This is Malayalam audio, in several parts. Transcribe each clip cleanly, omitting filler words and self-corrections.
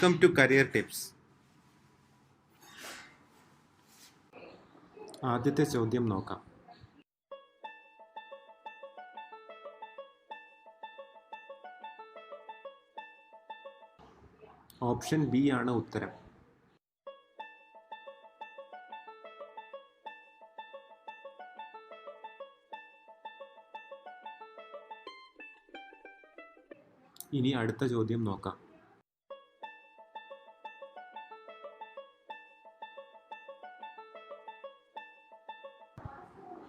Welcome to career tips. ആദ്യത്തെ ചോദ്യം നോക്കാം. ഓപ്ഷൻ ബി ആണ് ഉത്തരം. ഇനി അടുത്ത ചോദ്യം നോക്കാം.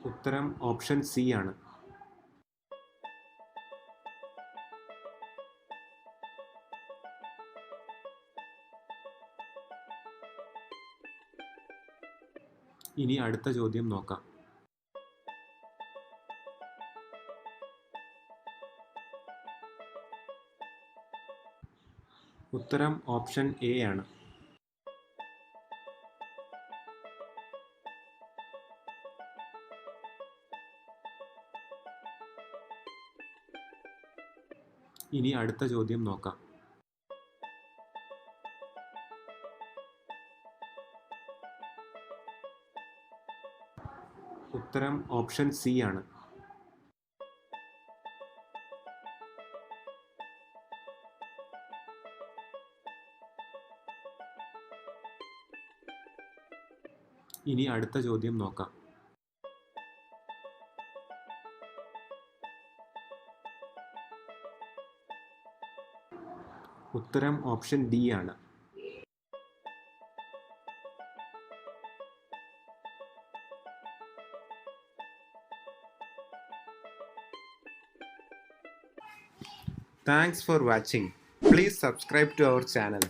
ഉത്തരം ഓപ്ഷൻ സി ആണ്. ഇനി അടുത്ത ചോദ്യം നോക്കാം. ഉത്തരം ഓപ്ഷൻ എ ആണ്. ഇനി അടുത്ത ചോദ്യം നോക്കാം. ഉത്തരം ഓപ്ഷൻ സി ആണ്. ഇനി അടുത്ത ചോദ്യം നോക്കാം. ഉത്തരം ഓപ്ഷൻ ഡി ആണ്. Thanks for watching. Please subscribe to our channel.